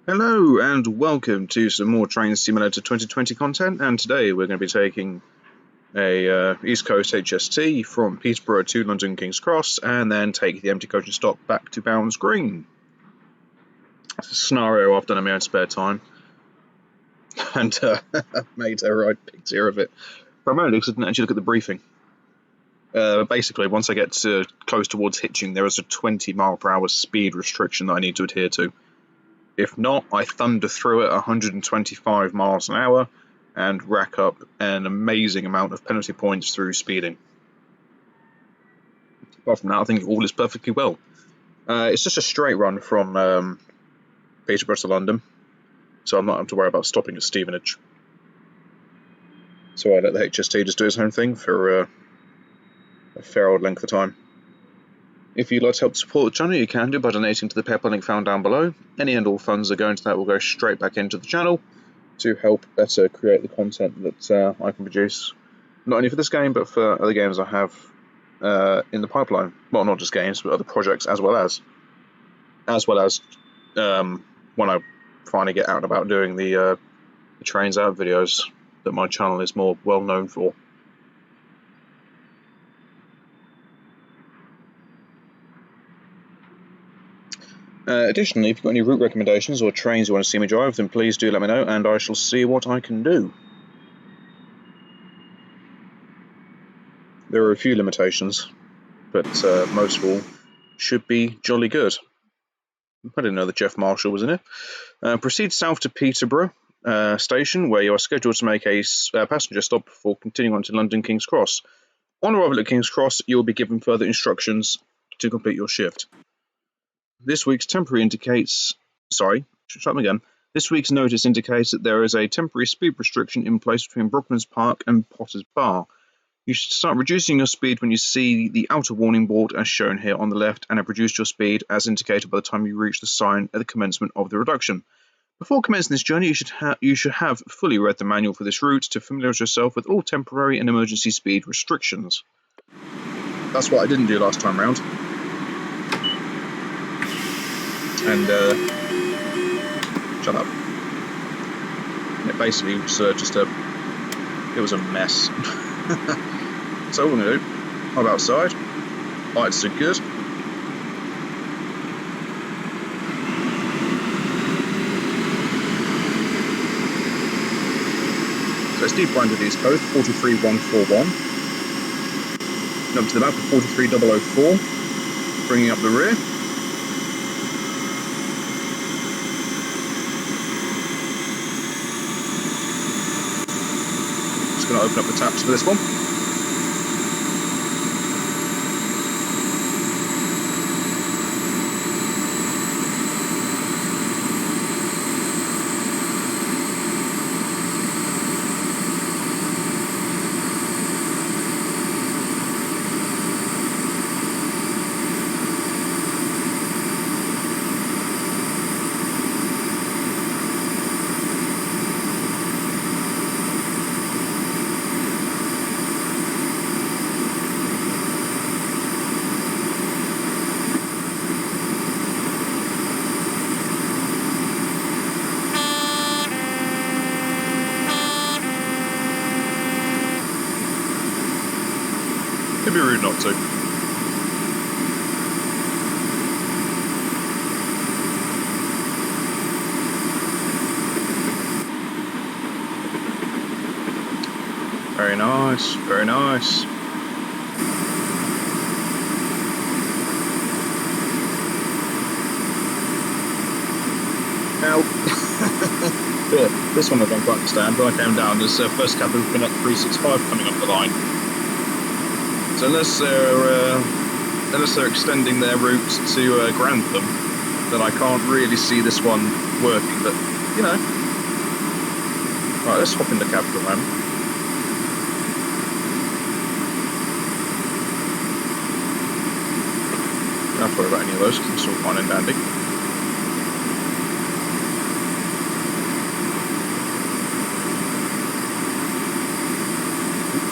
Hello and welcome to some more Train Simulator 2020 content, and today we're going to be taking a East Coast HST from Peterborough to London King's Cross and then take the empty coaching stock back to Bounds Green. It's a scenario I've done in my own spare time and made a right picture of it, primarily because I didn't actually look at the briefing. Basically, once I get close towards Hitchin, there is a 20 mph speed restriction that I need to adhere to. If not, I thunder through at 125 miles an hour and rack up an amazing amount of penalty points through speeding. Apart from that, I think all is perfectly well. It's just a straight run from Peterborough to London, so I'm not having to worry about stopping at Stevenage. So I let the HST just do its own thing for a fair old length of time. If you'd like to help support the channel, you can do by donating to the PayPal link found down below. Any and all funds that go into that will go straight back into the channel to help better create the content that I can produce, not only for this game but for other games I have in the pipeline. Well, not just games, but other projects as well as when I finally get out and about doing the trains out videos that my channel is more well known for. Additionally, if you've got any route recommendations or trains you want to see me drive, then please do let me know and I shall see what I can do. There are a few limitations, but most of all should be jolly good. I didn't know that Jeff Marshall was in it. Proceed south to Peterborough station, where you are scheduled to make a passenger stop before continuing on to London King's Cross. On arrival at King's Cross, you will be given further instructions to complete your shift. This week's temporary indicates... This week's notice indicates that there is a temporary speed restriction in place between Brooklands Park and Potter's Bar. You should start reducing your speed when you see the outer warning board as shown here on the left and have reduced your speed as indicated by the time you reach the sign at the commencement of the reduction. Before commencing this journey, you should have fully read the manual for this route to familiarise yourself with all temporary and emergency speed restrictions. That's what I didn't do last time round. And, shut up. And it basically was it was a mess. So what we're going to do, I'm outside, lights are good. So it's deep line to the East Coast, 43141. And up to the back of 43004, bringing up the rear. Just going to open up the taps for this one. It'd be rude not to. Very nice, very nice. Now, this one I don't quite understand. When I came down, there's first cab has been at 365 coming up the line. So unless they're extending their route to Grantham, then I can't really see this one working. But you know, right, let's hop in the cab for a moment. Don't have to worry about any of those because it's all fine and dandy.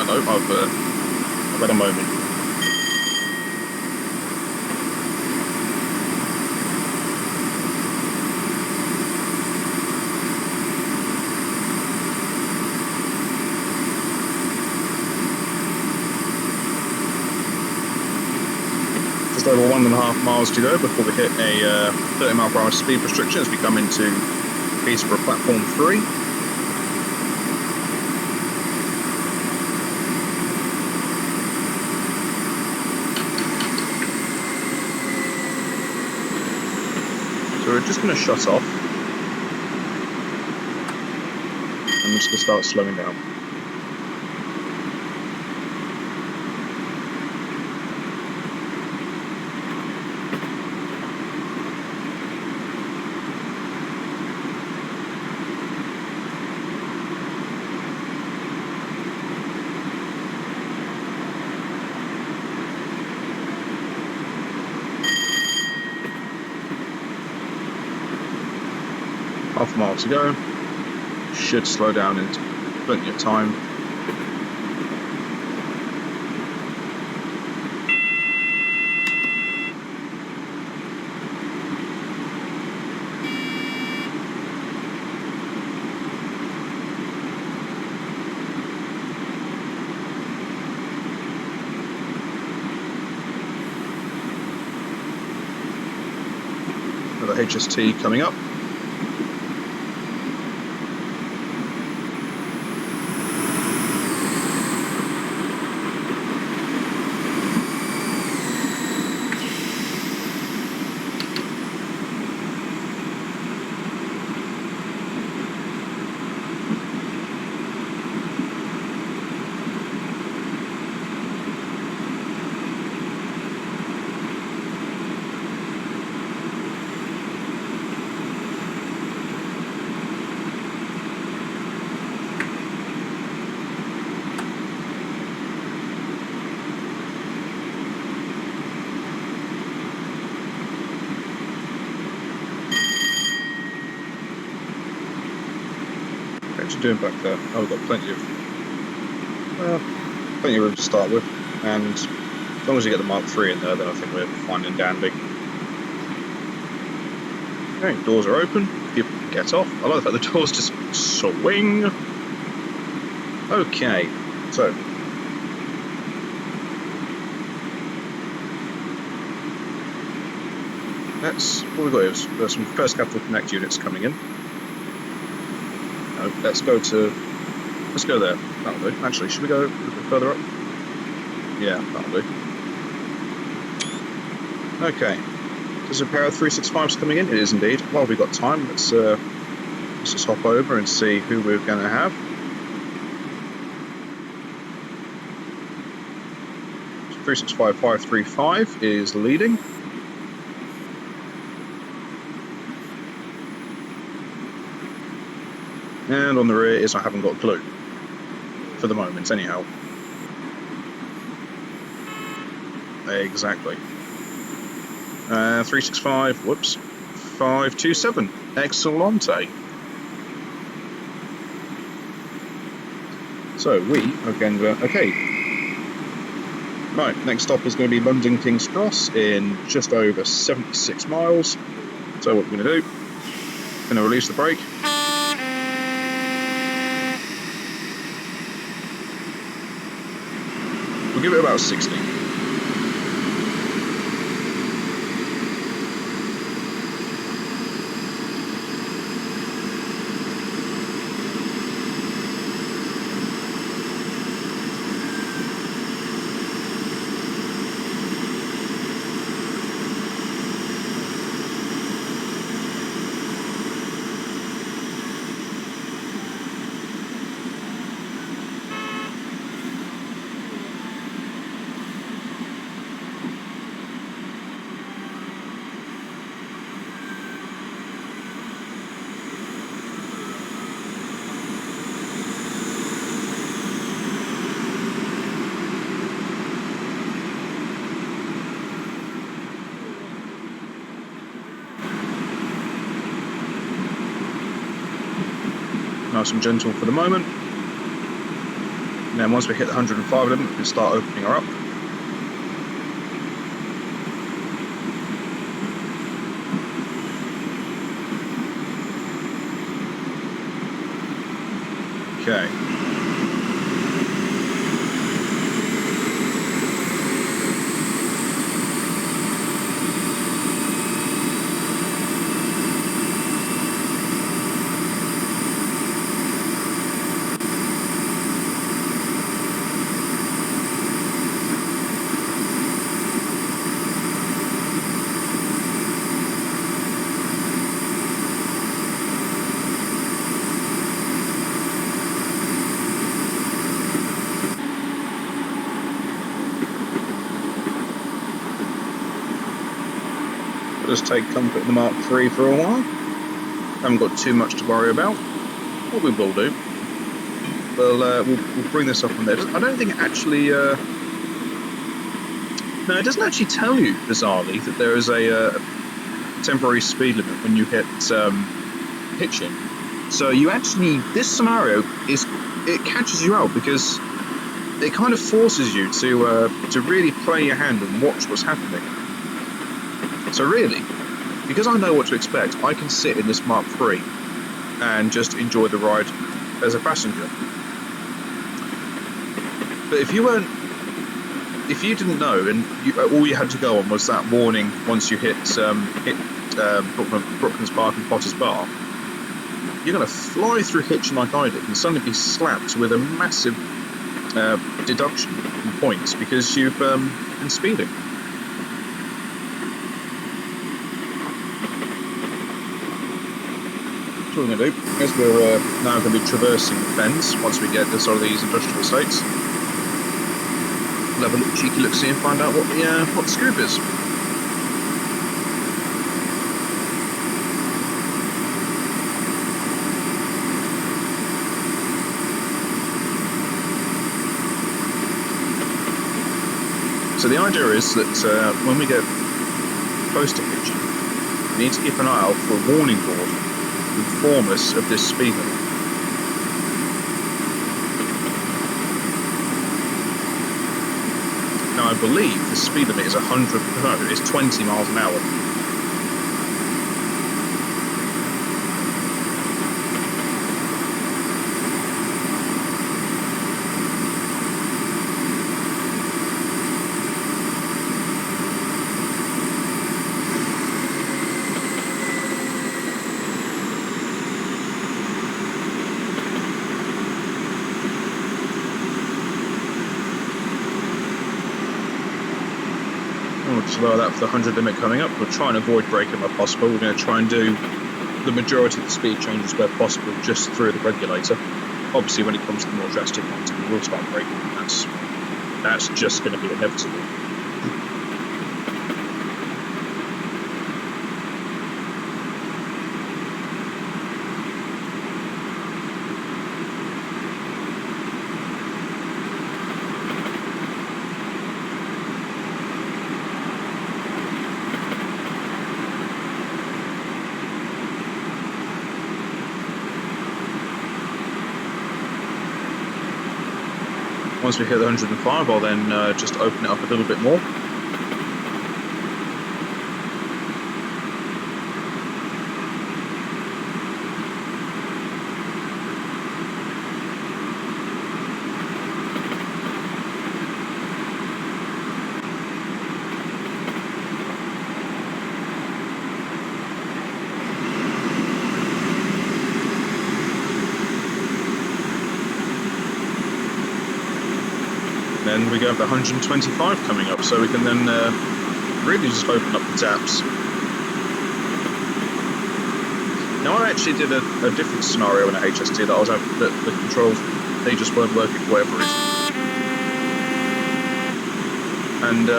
Hello, I've had a moment. 1.5 miles to go before we hit a 30 mile per hour speed restriction as we come into Peterborough platform 3. So we're just going to shut off. And we're just going to start slowing down. Half a mile to go. Should slow down in plenty of time. Another HST coming up. What are you doing back there? Oh, we've got plenty of room to start with, and as long as you get the Mark III in there, then I think we're fine and dandy. Okay, doors are open. People can get off. I like the fact the doors just swing. Okay, so what we've got is there's some First Capital Connect units coming in. Let's go there. That'll do. Actually, should we go a bit further up? Yeah, that'll do. Okay. There's a pair of 365s coming in. It is indeed. While we've got time, let's just hop over and see who we're going to have. 365535 is leading. And on the rear is I haven't got a clue. For the moment, anyhow. Exactly. 365, whoops. 527. Excellente. So we are going to... Okay. Right, next stop is going to be London King's Cross in just over 76 miles. So what we're going to do, going to release the brake. We'll give it about 60. Nice and gentle for the moment. And then once we hit the 105 limit, we can start opening her up. Okay. us take comfort in the Mark III for a while. Haven't got too much to worry about. What we will do, we'll bring this up on there. I don't think it actually... no, it doesn't actually tell you, bizarrely, that there is a temporary speed limit when you hit Hitchin. So you actually... This scenario, it catches you out because it kind of forces you to really play your hand and watch what's happening. So really, because I know what to expect, I can sit in this Mark III and just enjoy the ride as a passenger. But if you didn't know, and all you had to go on was that warning once you hit Brooklands Park and Potter's Bar, you're going to fly through Hitchin like I did and suddenly be slapped with a massive deduction in points because you've been speeding. So what we're going to do is we're now going to be traversing the fens once we get to sort of these industrial estates. We'll have a little cheeky look-see and find out what the scoop is. So the idea is that when we get close to Hitchin, we need to keep an eye out for a warning board to inform us of this speed limit. Now I believe the speed limit is 20 miles an hour. Just lower that for the 100 limit coming up. We'll try and avoid braking where possible. We're going to try and do the majority of the speed changes where possible just through the regulator. Obviously when it comes to the more drastic ones we will start braking. That's just going to be inevitable. Once we hit the 105, I'll then just open it up a little bit more. Then we go up to 125 coming up, so we can then really just open up the taps. Now I actually did a different scenario in a HST that I was at, that the controls, they just weren't working for whatever reason. And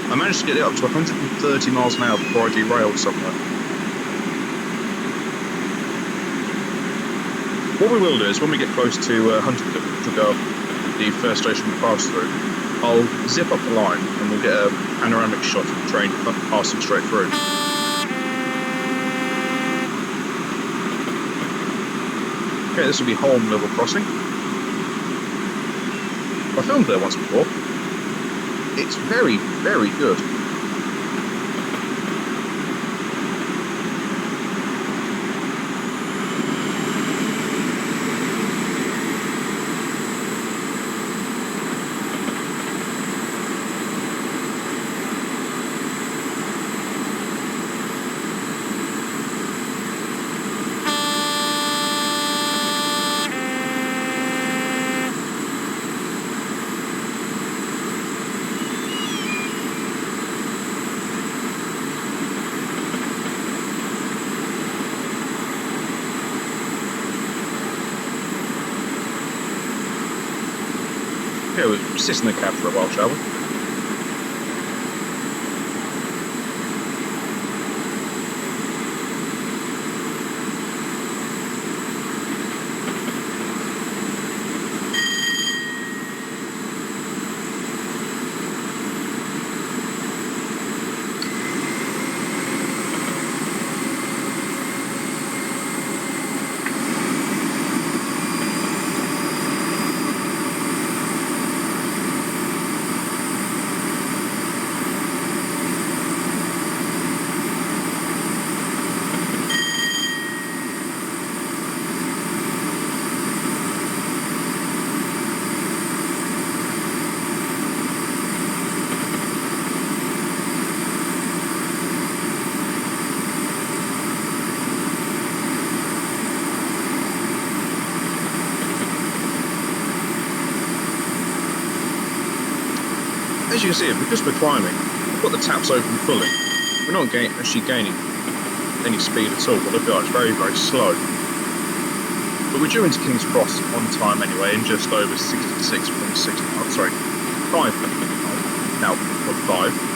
I managed to get it up to 130 miles an hour before I derailed somewhere. What we will do is when we get close to Huntingdon, which will go up the first station we pass through, I'll zip up the line and we'll get a panoramic shot of the train passing straight through. Okay, this will be Holm level crossing. I filmed there once before. It's very, very good. Okay, we'll sit in the cab for a while, shall we? As you can see, because we're climbing, we've got the taps open fully. We're not actually gaining any speed at all. Well, look at it, it's very, very slow. But we're due into King's Cross on time anyway, in just over 66.6, oh, sorry, 5 now, not 5.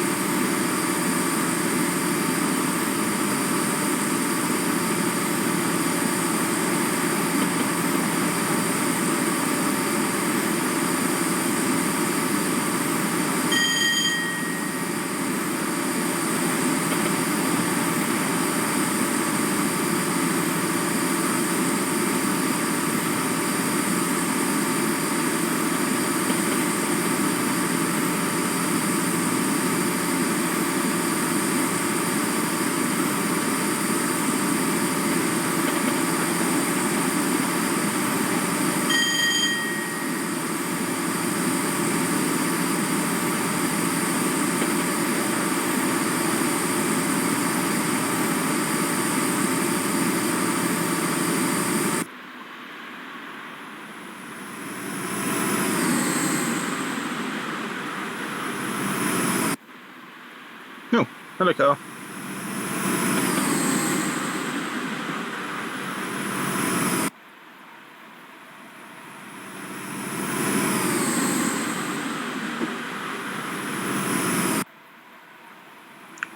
Oh, hello car.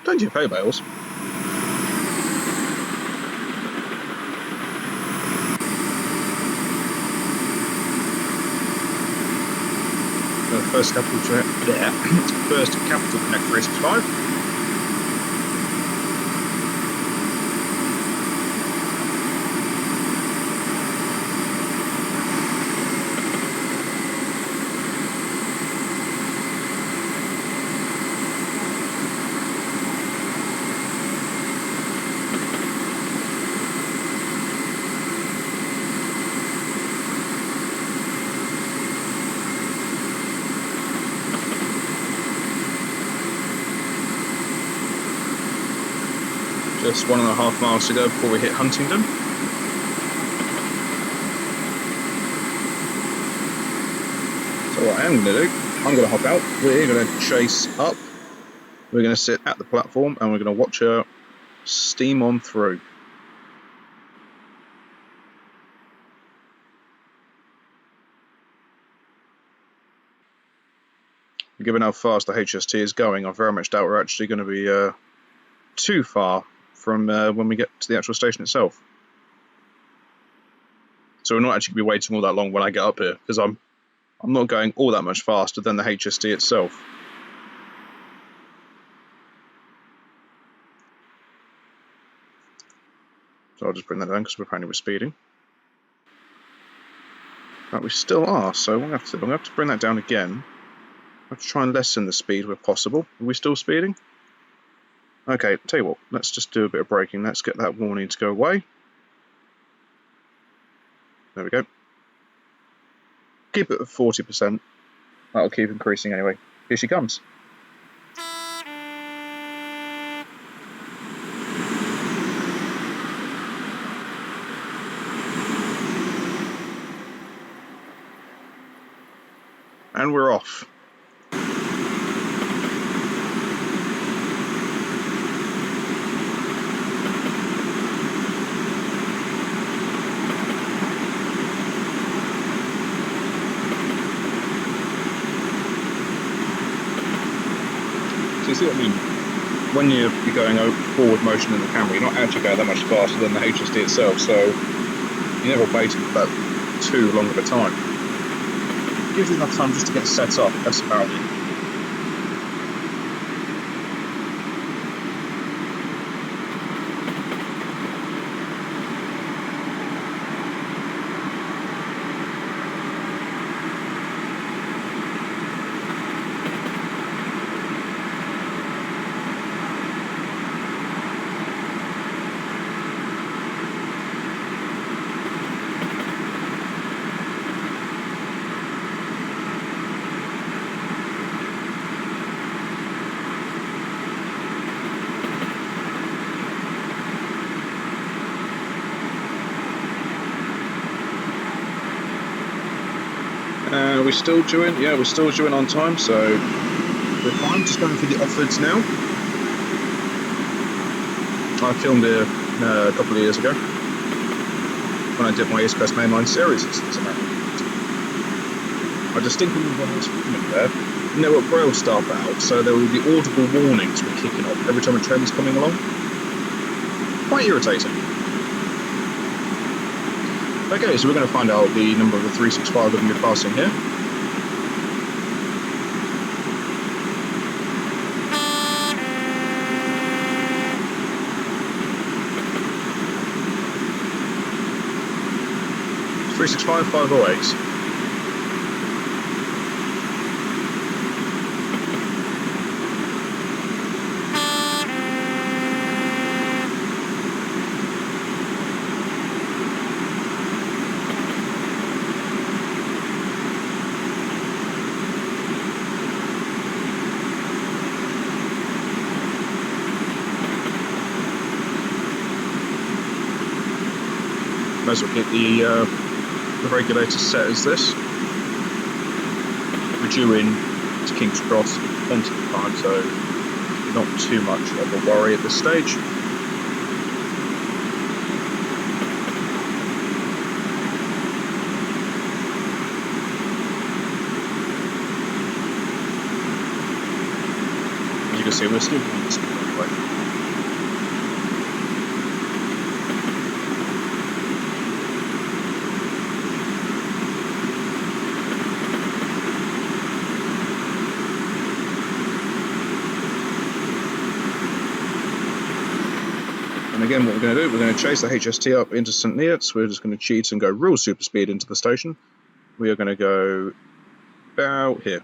Plenty of hay bales. First capital there. First capital connect 365. Just 1.5 miles to go before we hit Huntingdon. So what I am going to do, I'm going to hop out, we're going to chase up, we're going to sit at the platform and we're going to watch her steam on through. Given how fast the HST is going, I very much doubt we're actually going to be too far from when we get to the actual station itself. So we're not actually going to be waiting all that long when I get up here, because I'm not going all that much faster than the HST itself. So I'll just bring that down because apparently we're speeding. But we still are, so I'm going to have to bring that down again. I have to try and lessen the speed where possible. Are we still speeding? Okay, tell you what, let's just do a bit of braking. Let's get that warning to go away. There we go. Keep it at 40%. That'll keep increasing anyway. Here she comes. And we're off. So you see what I mean? When you're going forward motion in the camera, you're not actually going that much faster than the HST itself, so you're never waiting for that too long of a time. It gives you enough time just to get set up, that's about it. We're still due in, yeah, we're still due in on time, so we're fine. Just going through the Offords now. I filmed it a couple of years ago when I did my East Coast Mainline series. As a matter of fact, I distinctly remember when I was filming there, and there were braille stuff out, so there would be audible warnings were kicking off every time a train was coming along. Quite irritating. Okay, so we're going to find out the number of the 365 that we're passing here. Three 508. Might as well keep the regulator set as this. We're due in to King's Cross plenty of time, so not too much of a worry at this stage. As you can see, we're still doing this anyway. And again, what we're going to do, we're going to chase the HST up into St Neots. We're just going to cheat and go real super speed into the station. We are going to go about here.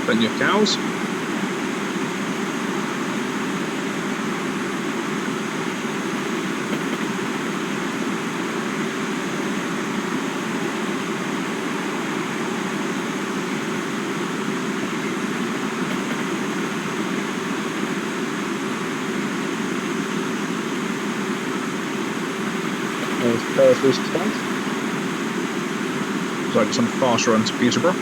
Plenty of cows. There's 365. So I get some fast run to Peterborough.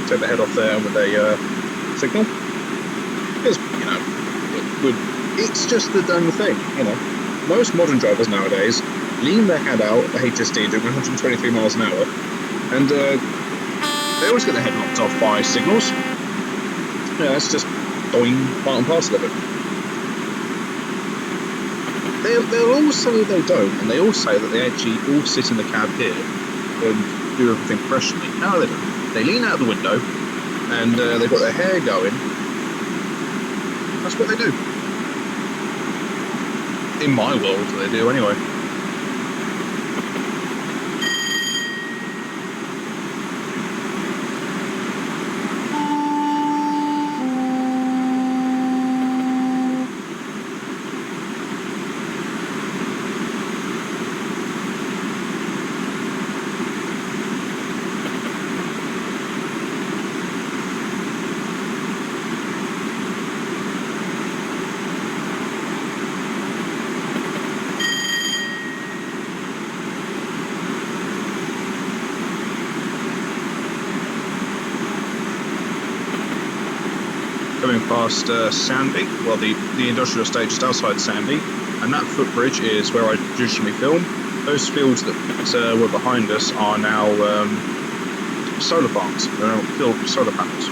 Take the head off there with a signal, because it's just the done thing. Most modern drivers nowadays lean their head out at the HST doing 123 miles an hour, and they always get their head knocked off by signals. That's just doing part and parcel of it. They'll all say they don't, and they all say that they actually all sit in the cab here and do everything professionally. No, they don't. They lean out the window, and they've got their hair going. That's what they do. In my world, they do anyway. going past Sandy, well, the industrial estate just outside Sandy, and that footbridge is where I traditionally film. Those fields that were behind us are now solar farms. They're now filled with solar panels.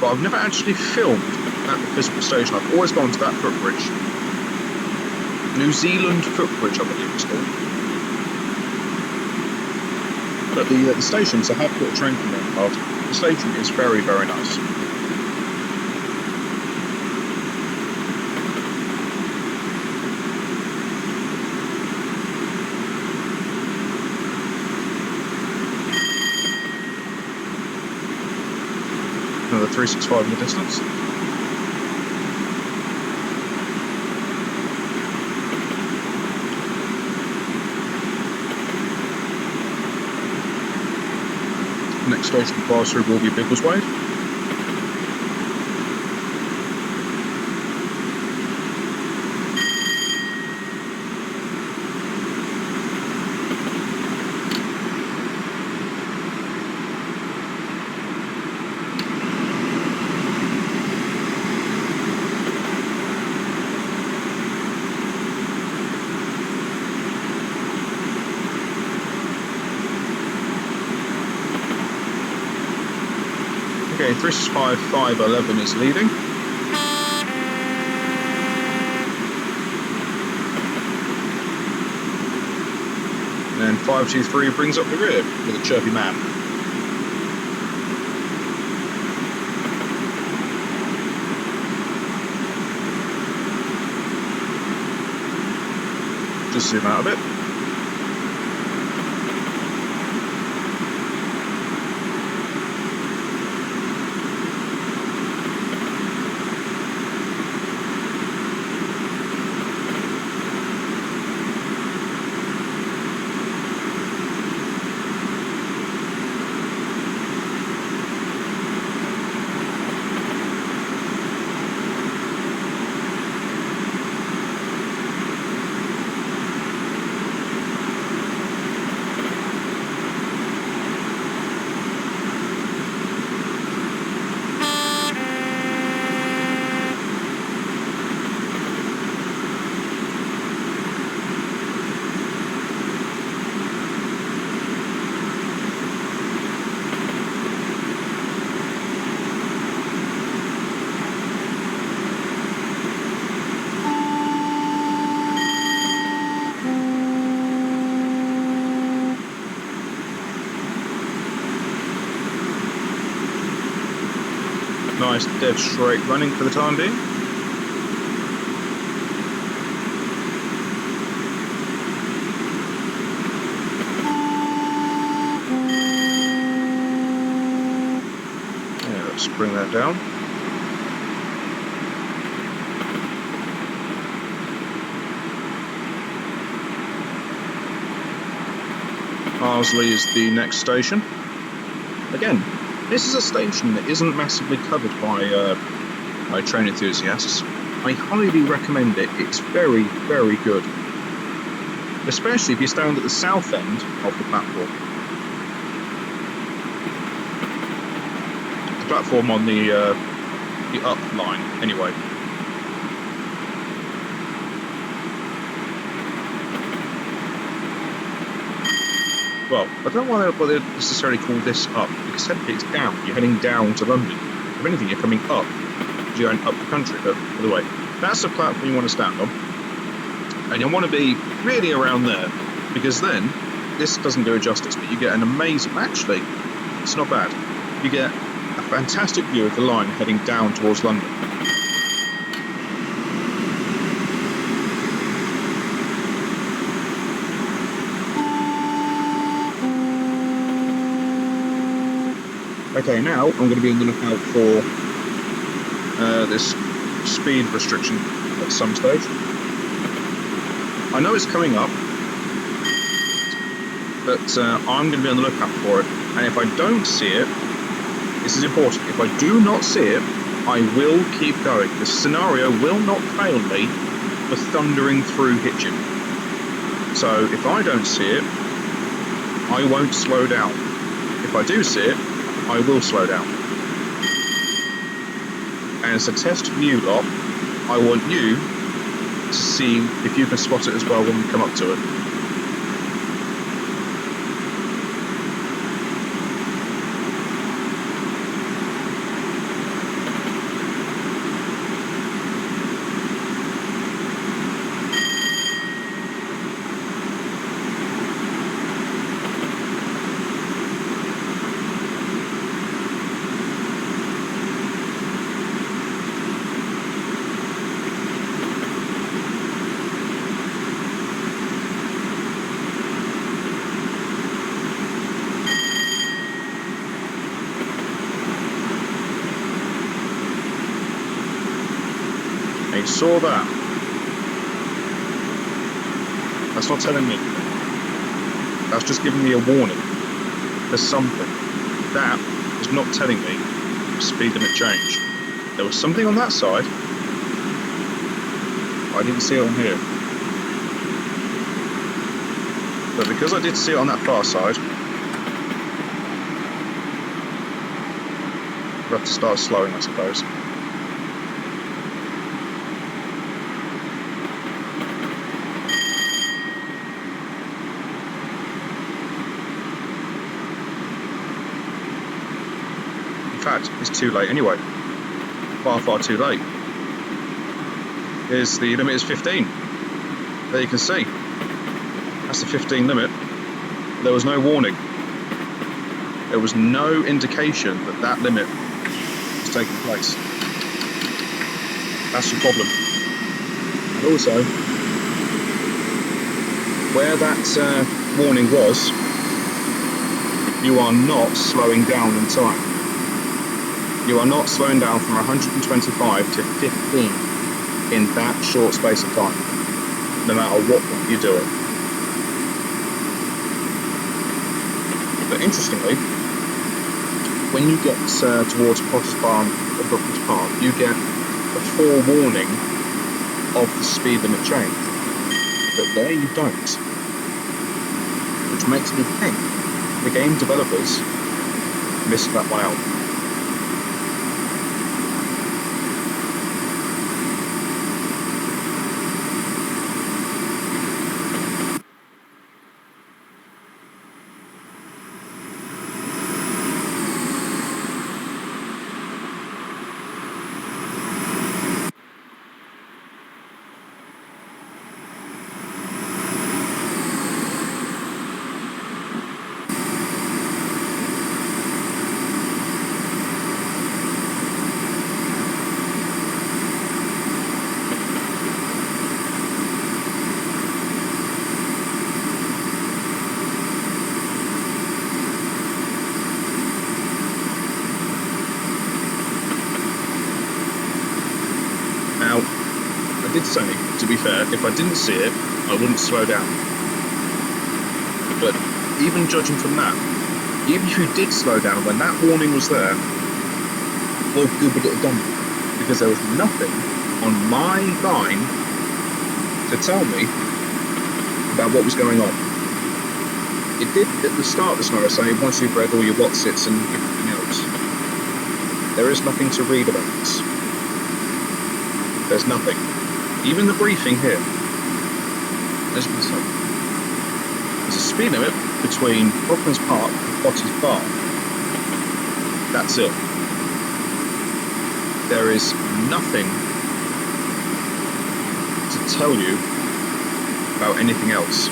But I've never actually filmed at the physical station. I've always gone to that footbridge. New Zealand footbridge, I believe it's called. But the stations, I have put a train from there past. The station is very, very nice. Another 365 in the distance. Next station to pass through will be Biggleswade. Okay, 365-511 is leading. And then 523 brings up the rear with a chirpy man. Just zoom out a bit. Nice dead straight running for the time being. Yeah, let's bring that down. Arsley is the next station. Again, this is a station that isn't massively covered by train enthusiasts. I highly recommend it. It's very, very good. Especially if you stand at the south end of the platform. The platform on the up line, anyway. Well, I don't know why they necessarily call this up, because technically it's down. You're heading down to London. If anything, you're coming up. You're going up the country, but by the way, that's the platform you want to stand on. And you want to be really around there, because then, this doesn't do it justice, but you get an amazing, actually, it's not bad. You get a fantastic view of the line heading down towards London. Okay, now I'm going to be on the lookout for this speed restriction at some stage. I know it's coming up, but I'm going to be on the lookout for it. And if I don't see it, this is important, if I do not see it, I will keep going. The scenario will not fail me for thundering through Hitchin. So if I don't see it, I won't slow down. If I do see it, I will slow down. and it's a test for you lot. I want you to see if you can spot it as well when we come up to it. You saw that? That's not telling me anything. That's just giving me a warning. There's something. That is not telling me speed limit change. There was something on that side. I didn't see it on here. But because I did see it on that far side, we'll have to start slowing, I suppose. In fact, it's too late anyway. Far too late. The limit is 15. There you can see. That's the 15 limit. There was no warning. There was no indication that that limit was taking place. That's the problem. And also, where that warning was, you are not slowing down in time. You are not slowing down from 125 to 15 in that short space of time, no matter what you're doing. But interestingly, when you get towards Potter's Barn or Brooklands Park, you get a forewarning of the speed limit change. But there you don't, which makes me think the game developers missed that one out. I did say, to be fair, if I didn't see it, I wouldn't slow down. But even judging from that, even if you did slow down when that warning was there, what good would it have done? Because there was nothing on my line to tell me about what was going on. It did at the start of the scenario say, once you've read all your whatsits and everything else, there is nothing to read about this. There's nothing. Even the briefing here, as you can see, there's a speed limit between Brooklands Park and Potter's Barn. That's it. There is nothing to tell you about anything else.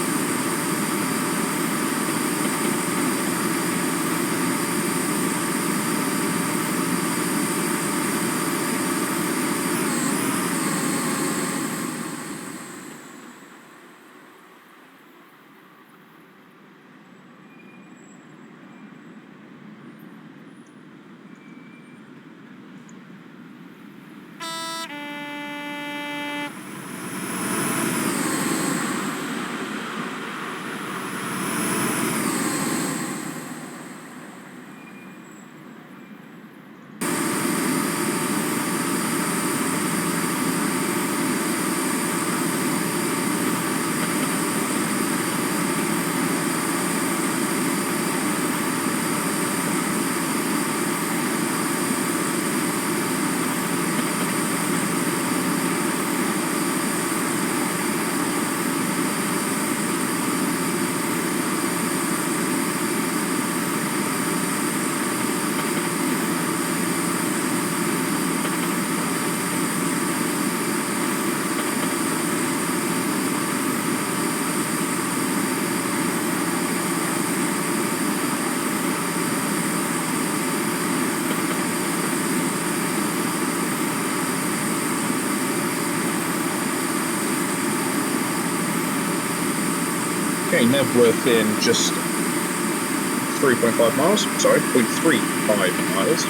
Okay, Nebworth in just 3.5 miles, sorry, 0.35 miles.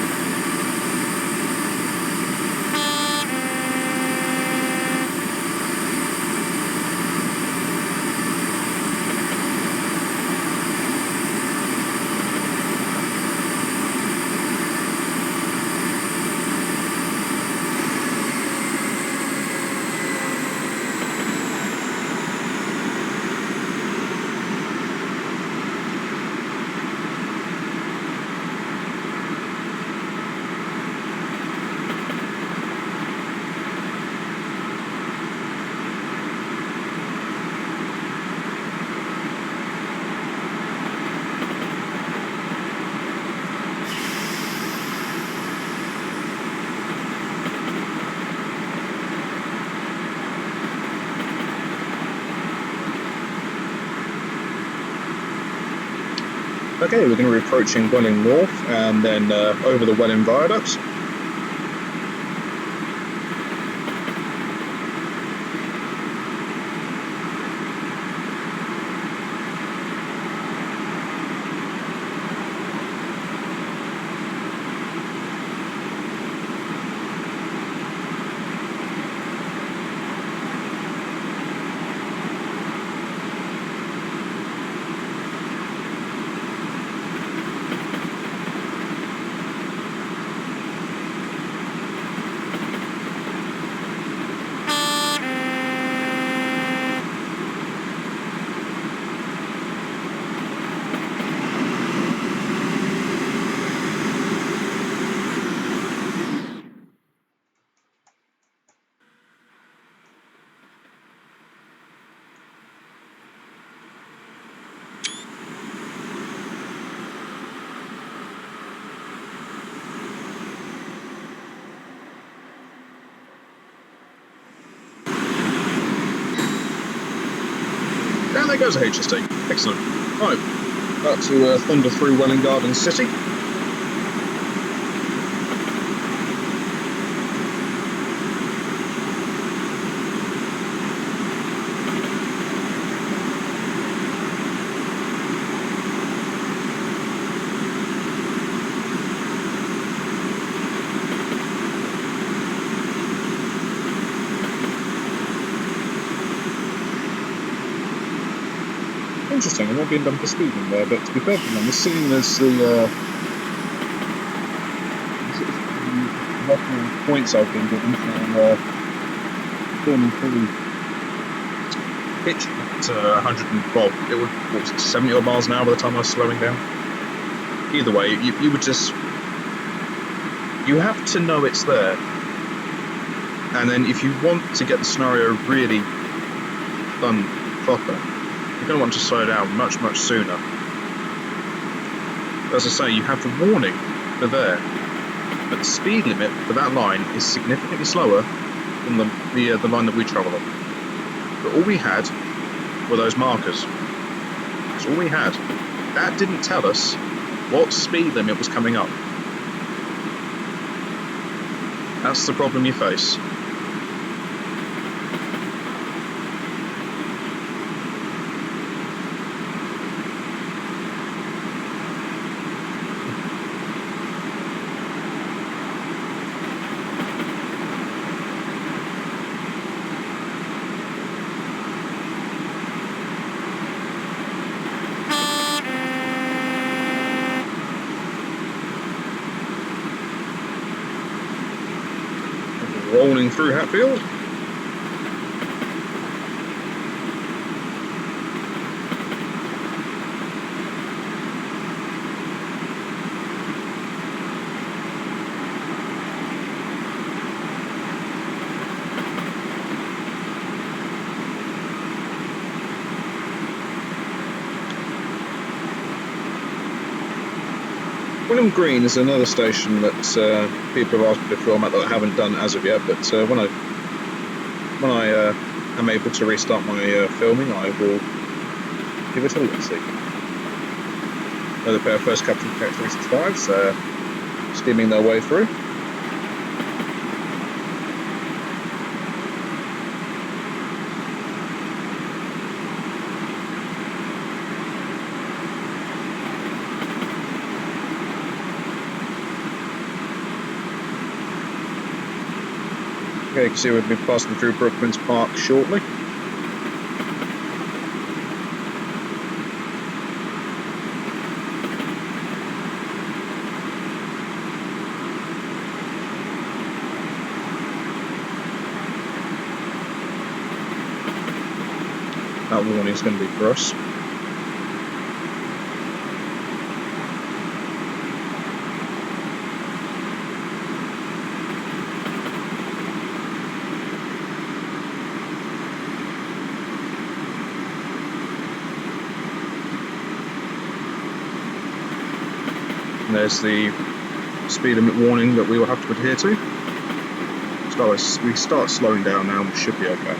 Okay, we're going to be approaching Welling North and then over the Welling Viaduct. And there goes a HST. Excellent. Right, about to thunder through Welling Garden City. Interesting, I'm not being done for speeding there, but to be perfectly honest, seeing as the points I've been given for turning through Hitchin at 100 and, well, it would, what was it, 70 odd miles an hour by the time I was slowing down. Either way, you would just, you have to know it's there, and then if you want to get the scenario really done proper, you're going to want to slow down much, much sooner. As I say, you have the warning, they're there, but the speed limit for that line is significantly slower than the line that we travel on. But all we had were those markers. That's all we had. That didn't tell us what speed limit was coming up. That's the problem you face. Rolling through Hatfield. William Green is another station that people have asked me to film at that I haven't done as of yet, but when I am able to restart my filming, I will give it a look-see. Another pair of first captain characteristics 5s steaming their way through. Okay, you can see we'll be passing through Brookman's Park shortly. That warning is going to be for us. And there's the speed limit warning that we will have to adhere to. So we start slowing down now, we should be okay.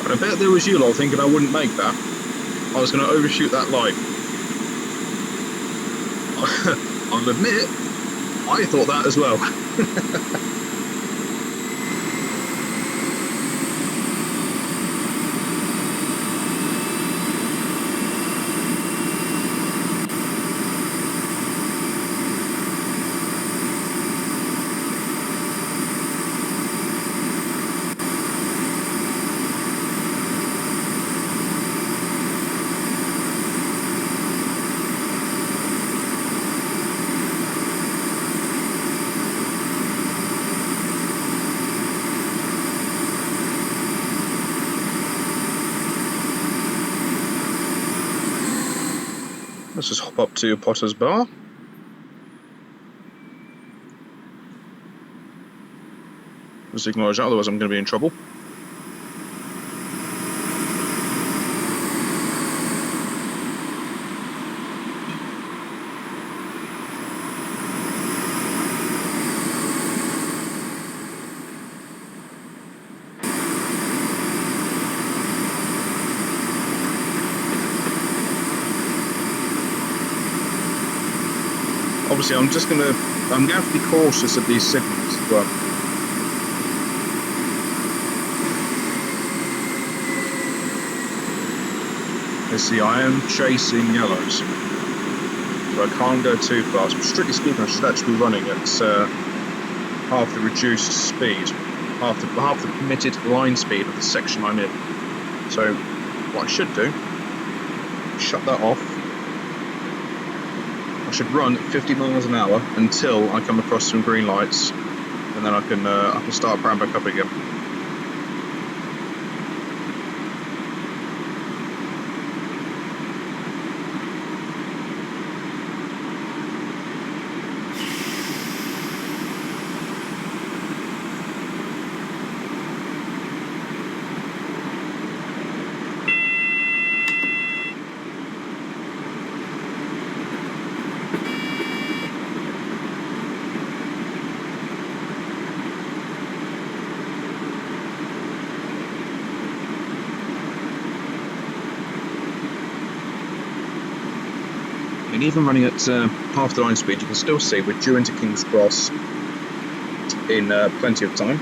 I bet there was you lot thinking I wouldn't make that. I was going to overshoot that light. I'll admit, I thought that as well. Let's just hop up to Potter's Bar. Just acknowledge that, otherwise I'm going to be in trouble. Obviously, I'm going to have to be cautious of these signals as well. You see, I am chasing yellows, so I can't go too fast. But strictly speaking, I should actually be running at half the reduced speed, half the permitted line speed of the section I'm in. So, what I should do, shut that off. I should run 50 miles an hour until I come across some green lights, and then I can start ramping back up again. And even running at half the line speed, you can still see we're due into King's Cross in plenty of time.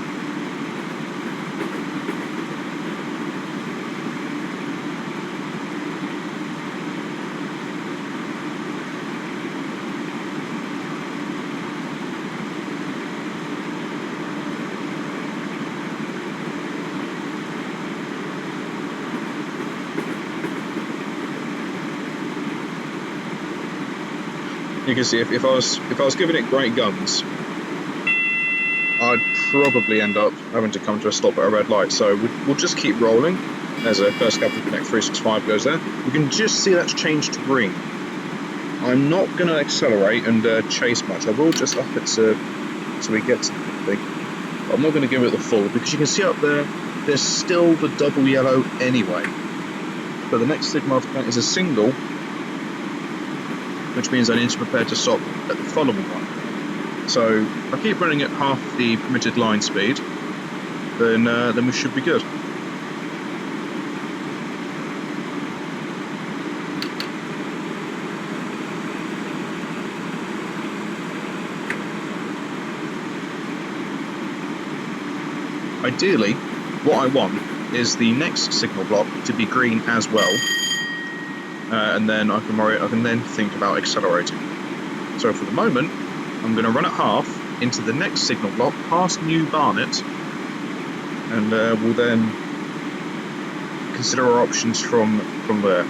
You can see if I was giving it great guns, I'd probably end up having to come to a stop at a red light. So we'll just keep rolling. There's a first Capital Connect 365 goes there. You can just see that's changed to green. I'm not going to accelerate and chase much. I will just up it so we get to the thing. I'm not going to give it the full because you can see up there, there's still the double yellow anyway. But the next signal after that is a single, which means I need to prepare to stop at the following one. So if I keep running at half the permitted line speed, then we should be good. Ideally, what I want is the next signal block to be green as well, and then I can then think about accelerating. So for the moment, I'm going to run at half into the next signal block past New Barnet, and we'll then consider our options from there.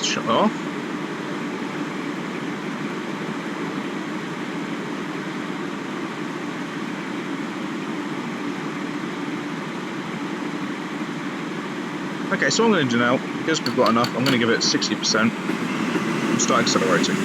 Shut off. Okay, so what I'm going to do now, because we've got enough, I'm going to give it 60% and start accelerating.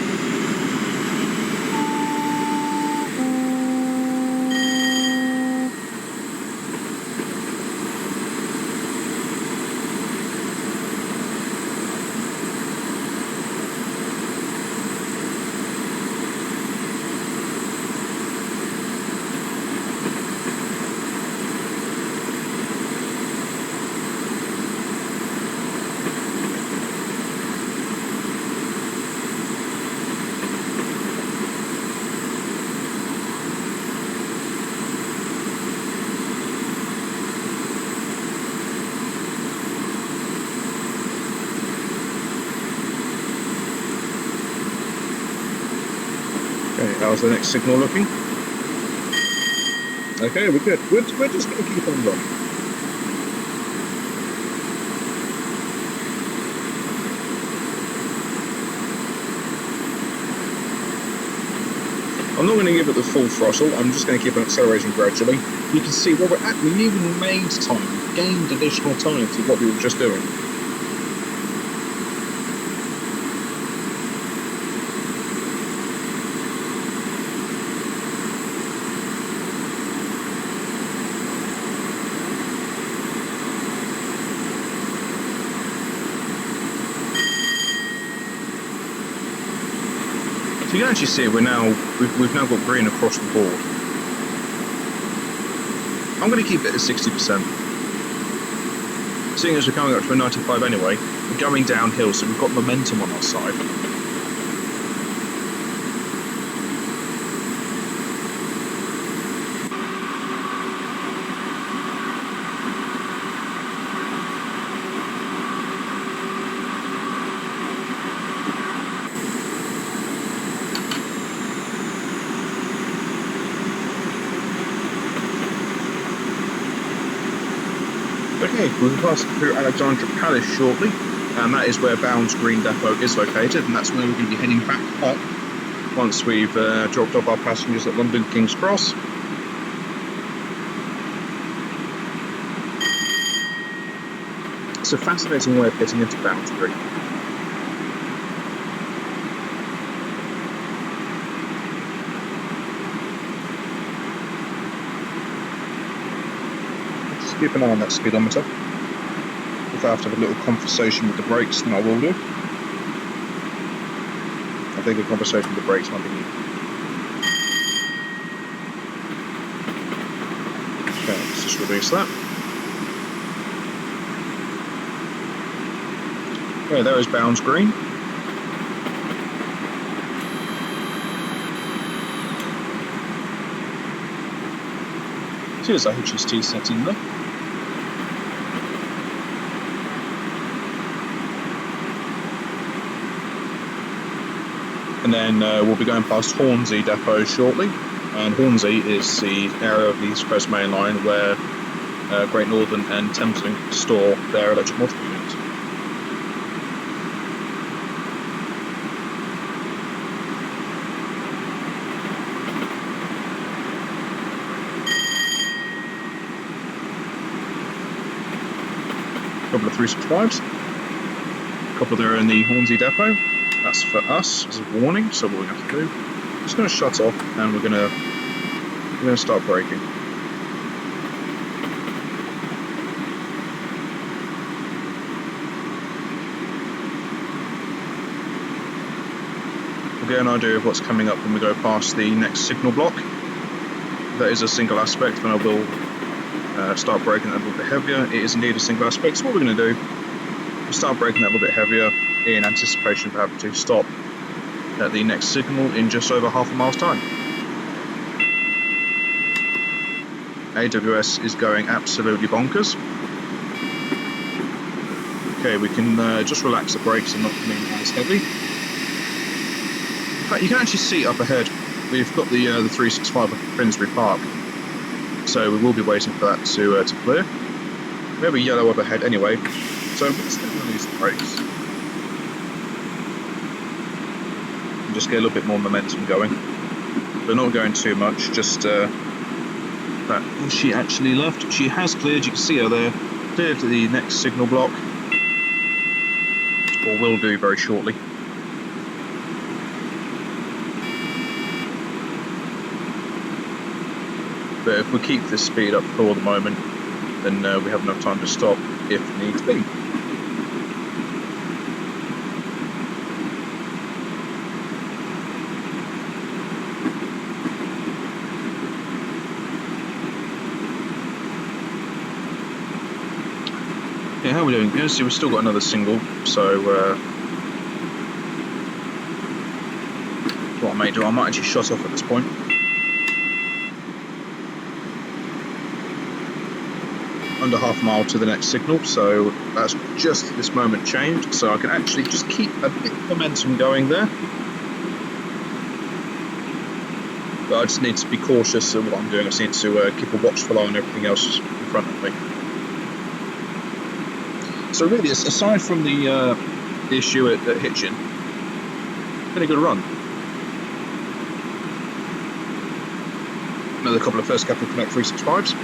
Okay, how's the next signal looking? Okay, we're good. We're just going to keep on running. I'm not going to give it the full throttle, I'm just going to keep on accelerating gradually. You can see where we're at, we've even made time, we've gained additional time to what we were just doing. So you can actually see we've now got green across the board. I'm going to keep it at 60%. Seeing as we're coming up to a 95 anyway, we're going downhill, so we've got momentum on our side. Okay, we'll be passing through Alexandra Palace shortly, and that is where Bounds Green Depot is located, and that's where we're going to be heading back up once we've dropped off our passengers at London King's Cross. It's a fascinating way of getting into Bounds Green. Keep an eye on that speedometer. If I have to have a little conversation with the brakes, then I will do. I think a conversation with the brakes might be needed. Okay, let's just release that. Okay, there is Bounds Green. Here's our HST setting there. And then we'll be going past Hornsey Depot shortly, And Hornsey is the area of the East Coast Main Line where Great Northern and Thameslink store their electric multiple units. A couple of 365s, a couple there in the Hornsey depot. That's for us as a warning. So what we're going to do, we're just going to shut off and we're going to start braking. We'll get an idea of what's coming up when we go past the next signal block. That is a single aspect, and I will start braking that a little bit heavier. It is indeed a single aspect, so what we're going to do, we'll start braking that a little bit heavier in anticipation of having to stop at the next signal in just over half a mile's time. AWS is going absolutely bonkers. Okay, we can just relax the brakes and not come in as heavy. In fact, you can actually see up ahead, we've got the 365 up at Finsbury Park, so we will be waiting for that to clear. We have a yellow up ahead anyway, so let's release the brakes. And just get a little bit more momentum going. But not going too much, just that. Has she actually left? She has cleared, you can see her there, cleared to the next signal block, or will do very shortly. But if we keep this speed up for the moment, then we have enough time to stop if needs be. Yeah, how are we doing? You see, we've still got another single, so what I may do, I might actually shut off at this point. Under half a mile to the next signal, so that's just at this moment changed, so I can actually just keep a bit of momentum going there. But I just need to be cautious of what I'm doing. I just need to keep a watchful eye on everything else in front of me. So really, aside from the issue at Hitchin, been a good run. Another couple of first couple of Connect 365s.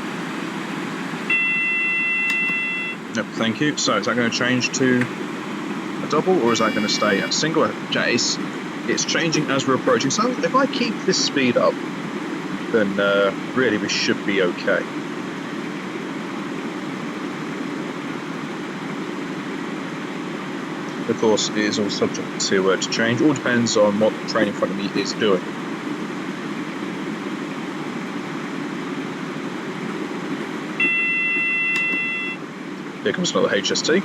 Yep, thank you. So is that going to change to a double, or is that going to stay at single? It's changing as we're approaching. So if I keep this speed up, then really we should be okay. Of course, it is all subject to change. All depends on what the train in front of me is doing. Here comes another HST.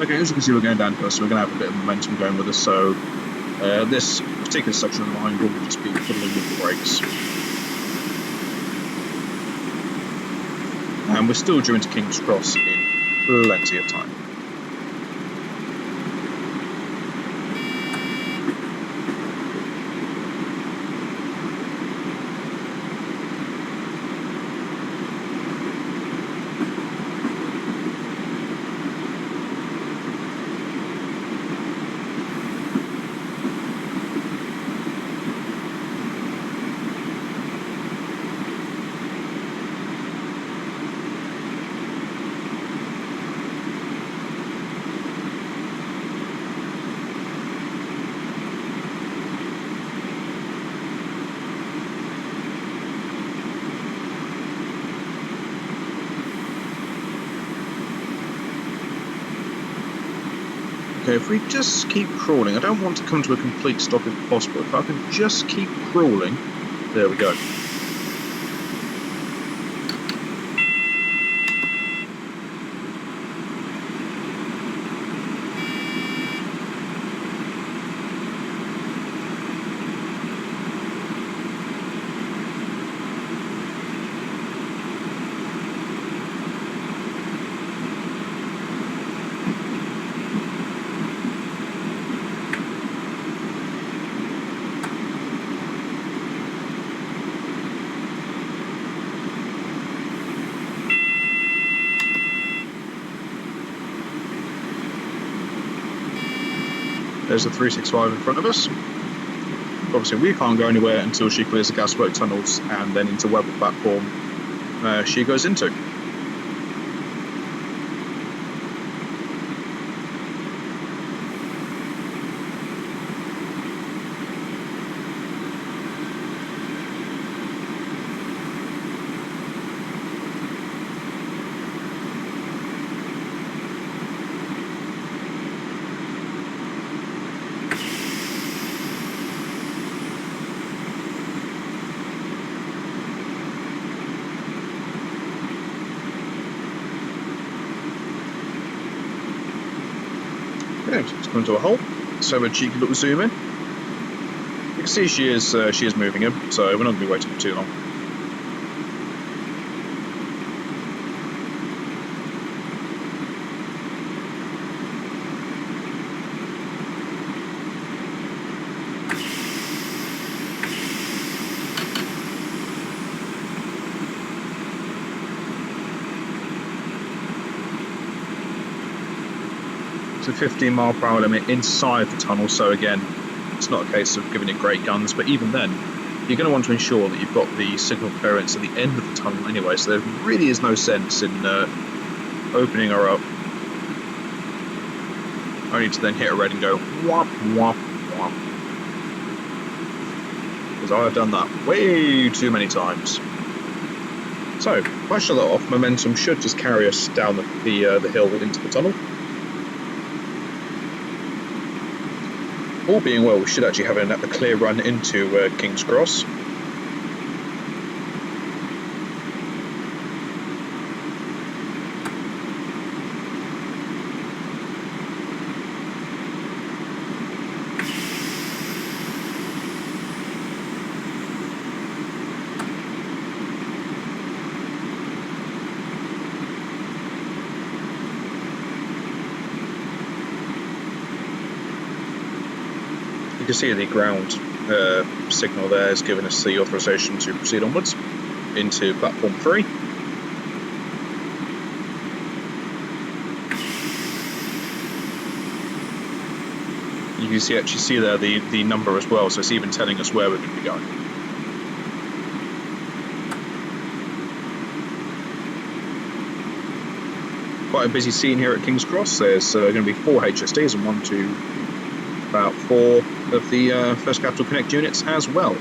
Okay, as you can see, we're going down here, so we're going to have a bit of momentum going with us. So this particular section of the line will just be fiddling with the brakes. And we're still due into King's Cross in plenty of time. Okay, if we just keep crawling, I don't want to come to a complete stop if possible. If I can just keep crawling, there we go. There's a 365 in front of us. Obviously, we can't go anywhere until she clears the gaswork tunnels and then into whatever platform she goes into. Okay, so it's come to a halt. So a cheeky little zoom in. You can see she is moving in, so we're not going to be waiting for too long. It's a 15-mile-per-hour limit inside the tunnel, so again, it's not a case of giving it great guns, but even then, you're going to want to ensure that you've got the signal clearance at the end of the tunnel anyway, so there really is no sense in opening her up, only to then hit a red and go whop, whop, whop. Because I've done that way too many times. So, if I shut that off, momentum should just carry us down the hill into the tunnel. All being well, we should actually have a clear run into King's Cross. You can see the ground signal there is giving us the authorization to proceed onwards into platform 3. You can actually see there the number as well, so it's even telling us where we're going to be going. Quite a busy scene here at King's Cross. There's going to be 4 HSTs and 1, 2, about 4 of the First Capital Connect units as well.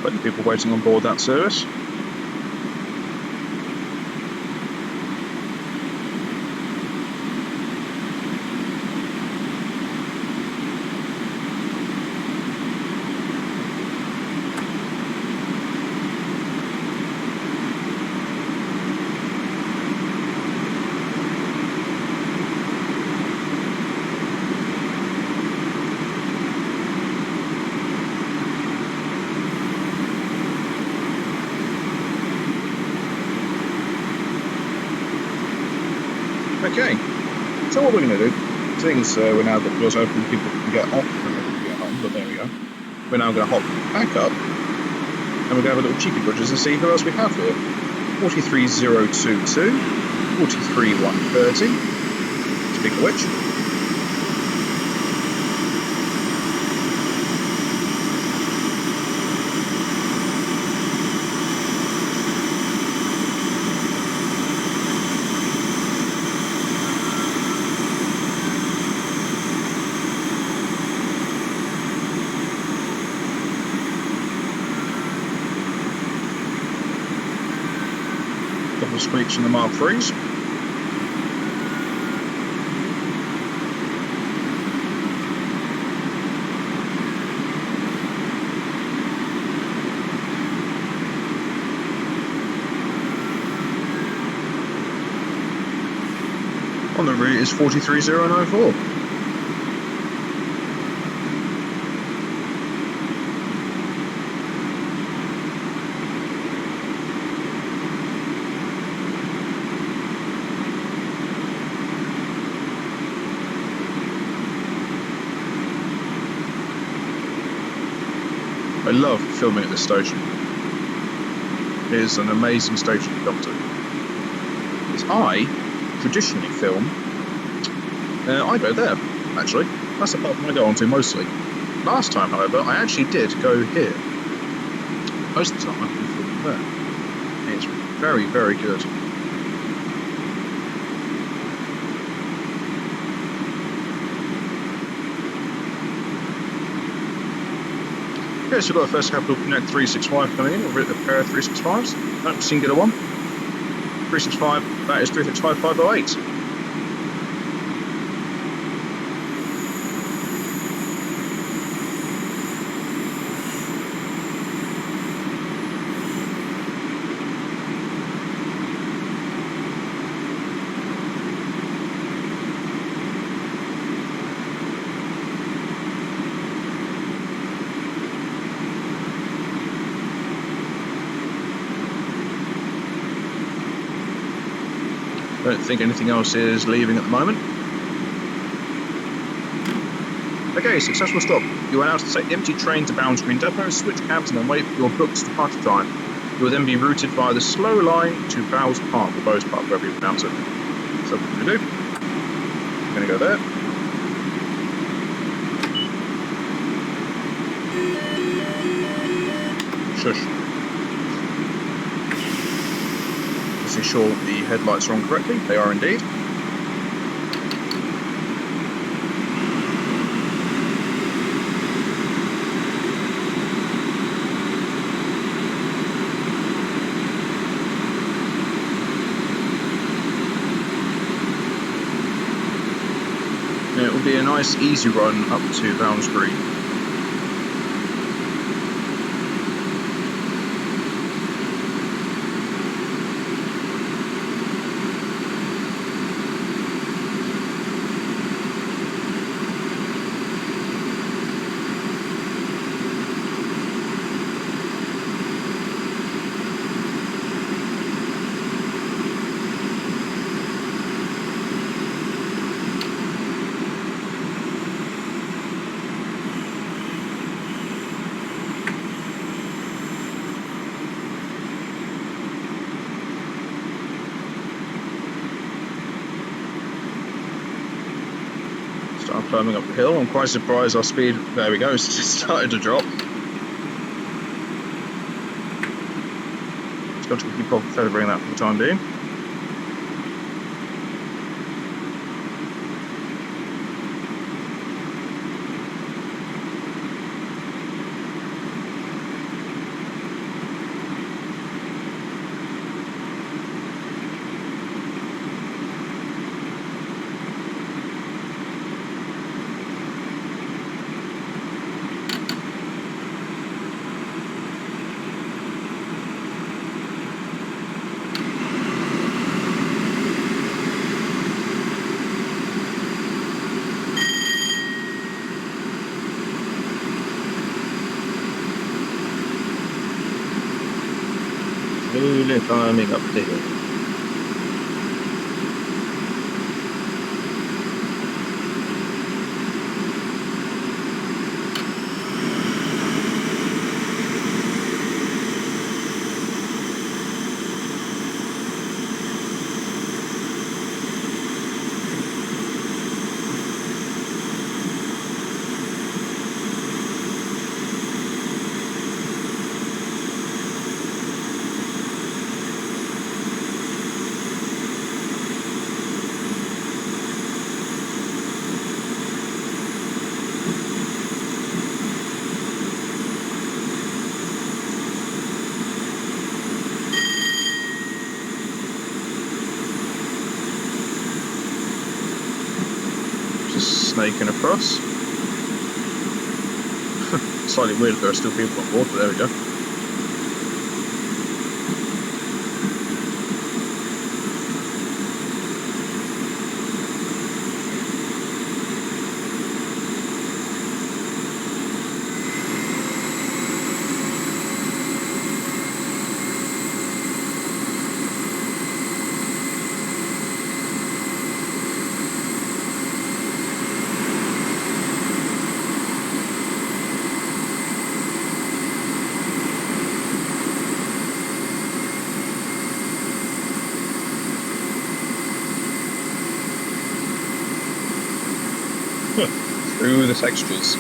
Plenty of people waiting on board that service. Okay, so what we're going to do, seeing as we're now got the doors open, people can get off and get on, but there we go. We're now going to hop back up, and we're going to have a little cheeky budgets and see who else we have here. 43022, 43130, speaking of which. Squeaks from the Mark IIIs. on the route is 43004. I love filming at this station. It is an amazing station to come to. Because I traditionally film, I go there, actually. That's the part I go on to mostly. Last time, however, I actually did go here. Most of the time I've been filming there. It's very, very good. Okay, so we've got the first Capital Connect 365 coming in. We've got a pair of 365s. That's singular one. 365, that is 365508. I don't think anything else is leaving at the moment. Okay, successful stop. You are now to take the empty train to Bounds Green Depot, switch cabs and then wait for your booked departure time. You will then be routed via the slow line to Bowes Park, or Bowes Park, wherever you pronounce it. So what we're going to do, I'm going to go there. Shush. Sure the headlights are on correctly. They are indeed. And it will be a nice easy run up to Bounds Green. Start climbing up the hill. I'm quite surprised our speed, there we go, it's just started to drop. Just got to keep on feathering that for the time being. Slowly climbing up the hill. Snaking across. Slightly weird there are still people on board, but there we go. through the textures.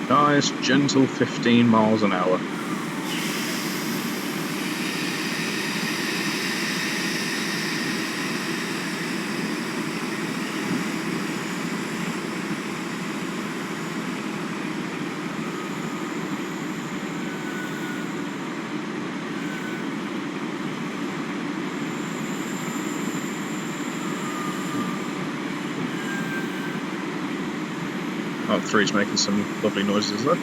Nice, gentle 15 miles an hour. Oh, 3's making some lovely noises there.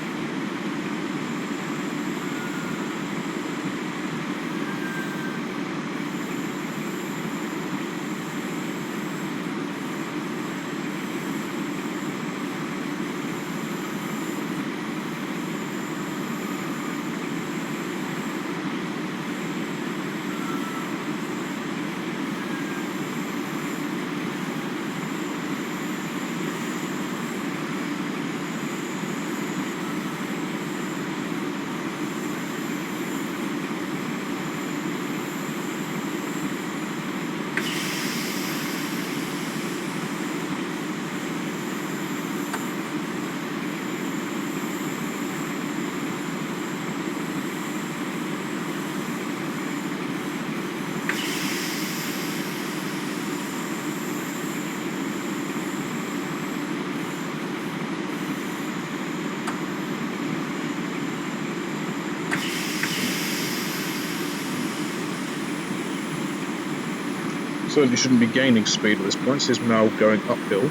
Certainly shouldn't be gaining speed at this point, so it's now going uphill.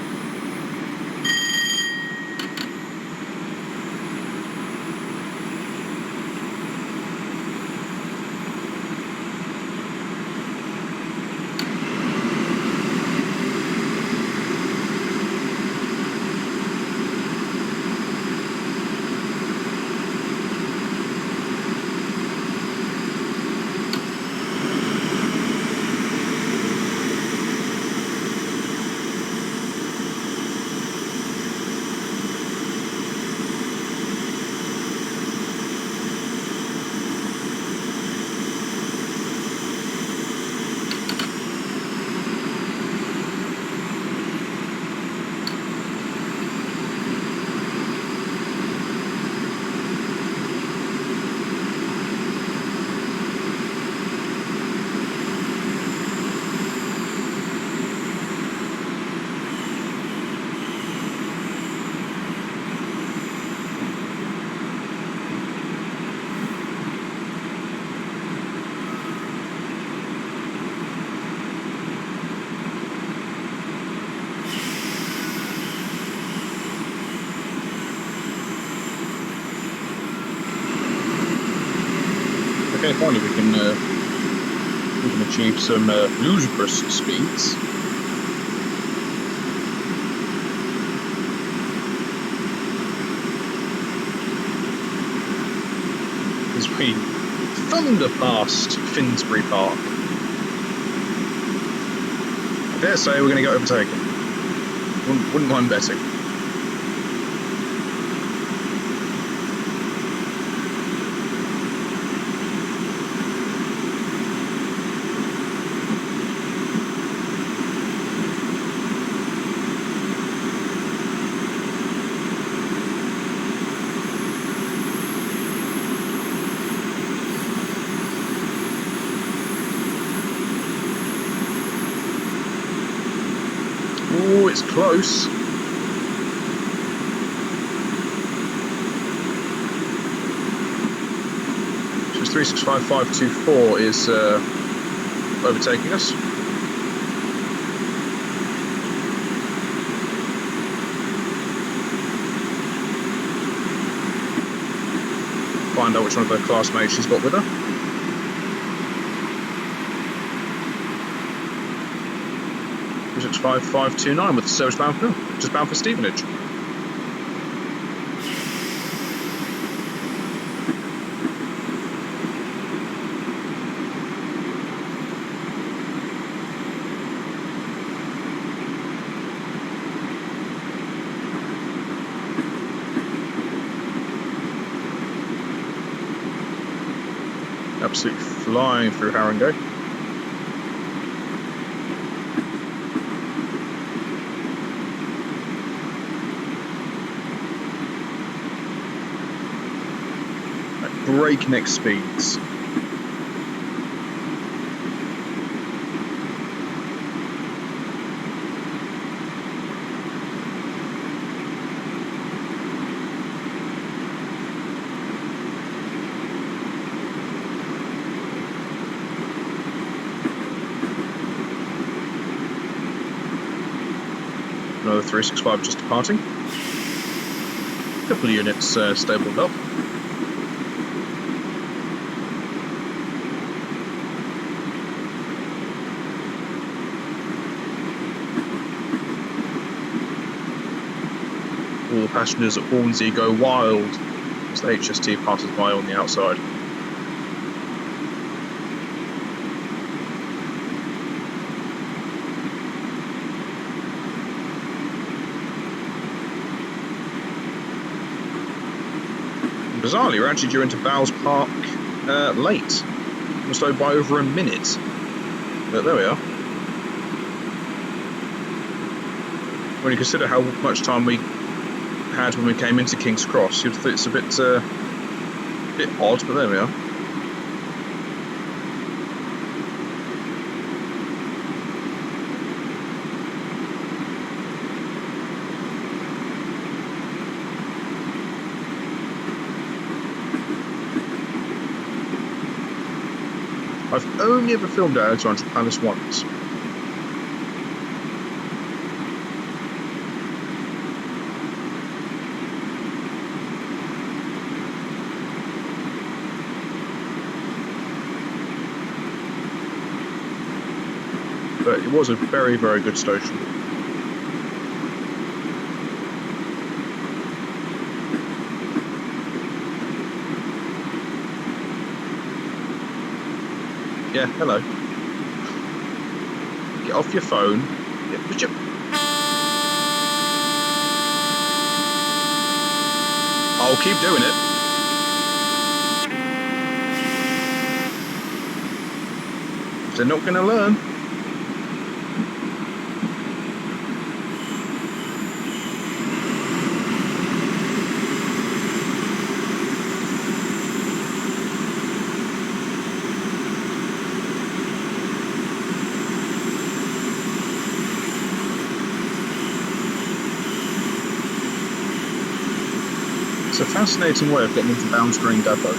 Okay, finally we can achieve some ludicrous speeds. As we thunder past Finsbury Park. I dare say we're going to get overtaken. Wouldn't mind betting. Oh, it's close. Just 365524 is overtaking us. Find out which one of her classmates she's got with her. 365529 with the service bound crew, just bound for Stevenage. Absolutely flying through Haringey. At breakneck speeds. Another 365 just departing. A couple of units stabled up. All the passengers at Hornsey go wild as the HST passes by on the outside. Bizarrely, we're actually due into Bowes Park late. We're slowed by over a minute. But there we are. When you consider how much time we had when we came into King's Cross, you'd think it's a bit odd, but there we are. I've only ever filmed at Alexandra Palace once. But it was a very, very good station. Yeah, hello. Get off your phone. Put your... I'll keep doing it. If they're not going to learn. It's a fascinating way of getting into Bounds Green Depot.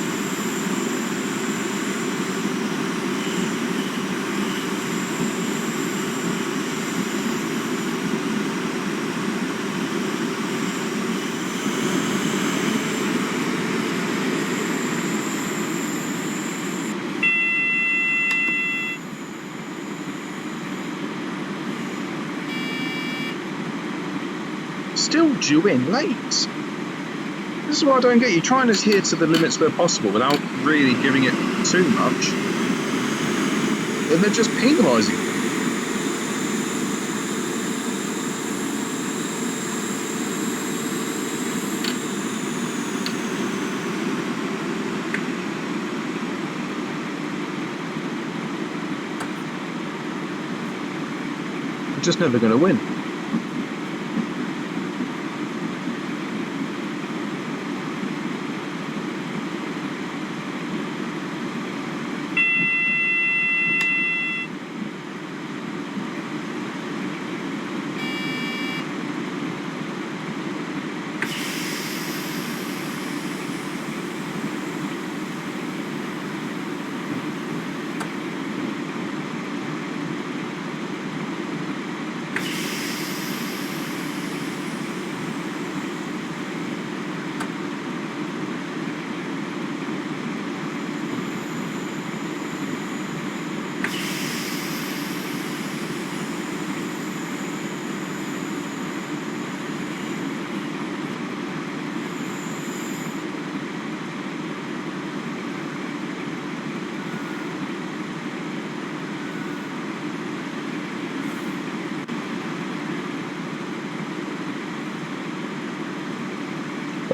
Still due in late. This is what I don't get. You're trying to adhere to the limits where possible without really giving it too much. And they're just penalising you. You're just never going to win.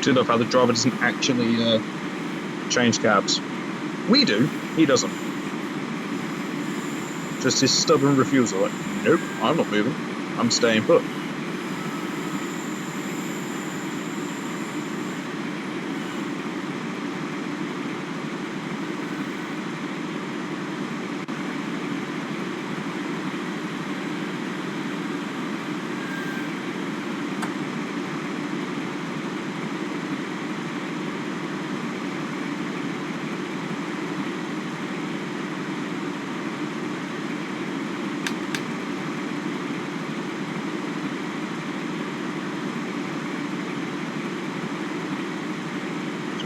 do love how the driver doesn't actually change cabs. We do, he doesn't. Just his stubborn refusal, like, nope, I'm not moving, I'm staying put.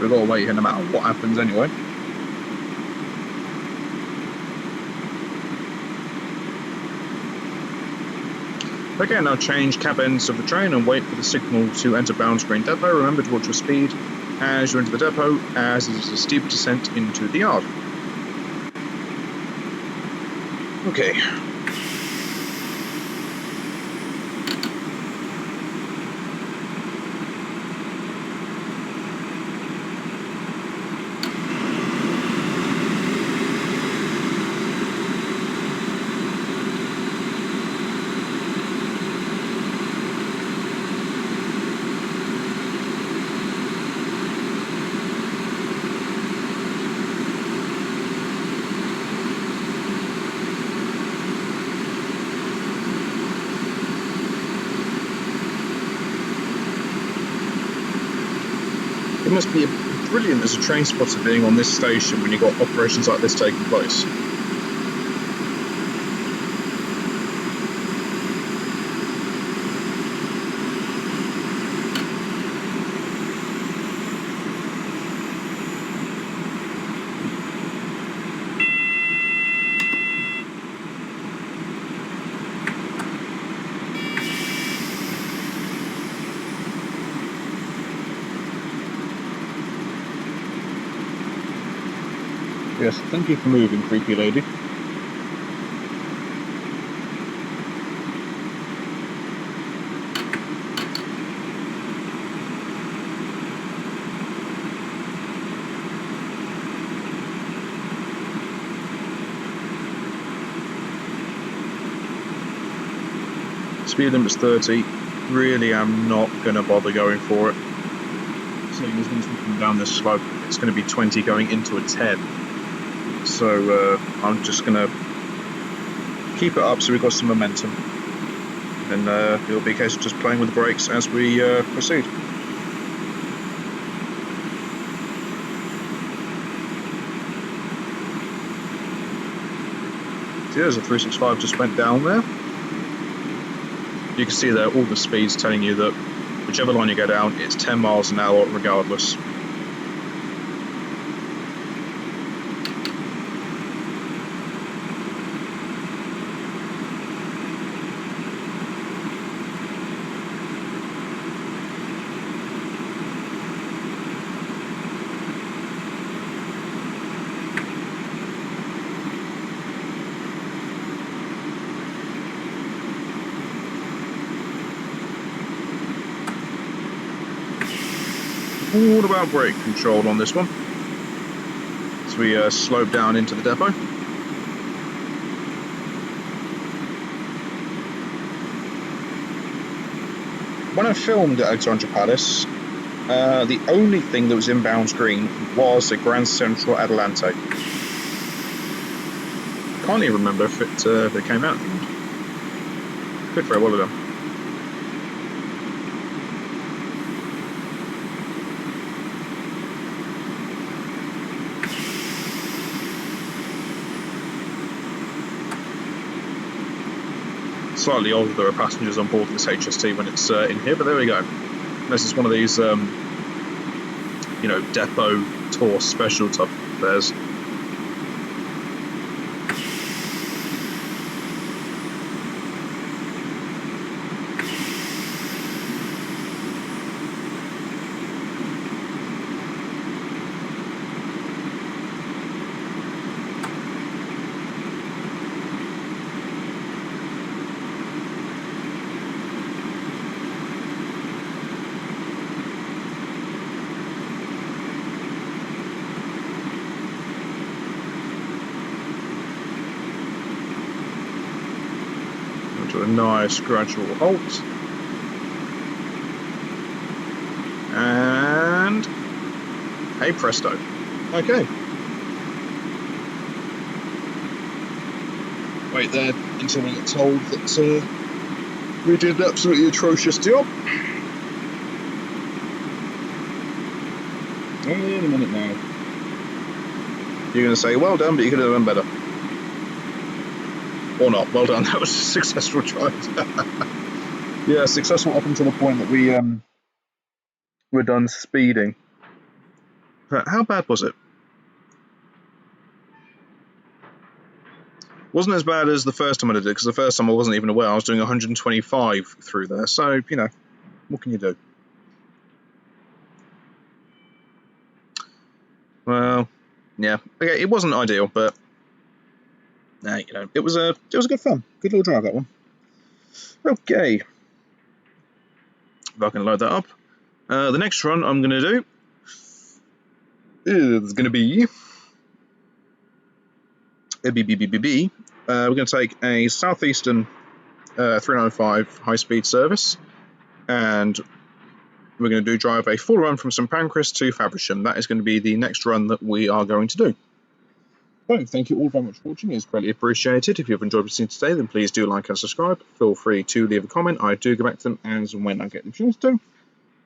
We've got to wait here no matter what happens anyway. Okay, now change cab ends of the train and wait for the signal to enter bound green depot. Remember to watch your speed as you enter the depot, as it is a steep descent into the yard. Okay. It must be brilliant as a train spotter being on this station when you've got operations like this taking place. Yes, thank you for moving, creepy lady. Speed limit's 30. Really am not going to bother going for it. Seeing as once we come down this slope, it's going to be 20 going into a 10. So I'm just going to keep it up so we've got some momentum. And it'll be a case of just playing with the brakes as we proceed. So there's a 365 just went down there. You can see there all the speeds telling you that whichever line you go down, it's 10 miles an hour regardless. All about brake control on this one. So we slope down into the depot. When I filmed at Alexandra Palace, the only thing that was inbound green was the Grand Central Adelante. Can't even remember if it came out. Could very well have done. Slightly older, there are passengers on board this HST when it's in here, but there we go. This is one of these, you know, depot tour special type affairs. to a nice gradual halt. And hey presto. Okay. Wait there until we get told that we did an absolutely atrocious job. Only in a minute now. You're going to say, well done, but you could have done better. Or not. Well done. That was a successful drive. Yeah, successful up until the point that we were done speeding. How bad was it? Wasn't as bad as the first time I did it, because the first time I wasn't even aware. I was doing 125 through there. So, you know, what can you do? Well, yeah. Okay, it wasn't ideal, but you know, it was a good fun. Good little drive, that one. Okay. If I can load that up. The next run I'm going to do is going to be we're going to take a Southeastern 395 high-speed service, and we're going to drive a full run from St Pancras to Faversham. That is going to be the next run that we are going to do. So, thank you all very much for watching. It's greatly appreciated. If you've enjoyed what you've seen today, then please do like and subscribe. Feel free to leave a comment. I do go back to them as and when I get the chance to.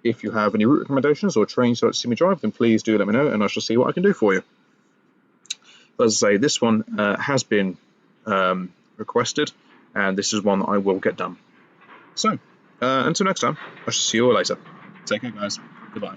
If you have any route recommendations or trains you'd like to see me drive, then please do let me know, and I shall see what I can do for you. But as I say, this one has been requested, and this is one that I will get done. So, until next time, I shall see you all later. Take care, guys. Goodbye.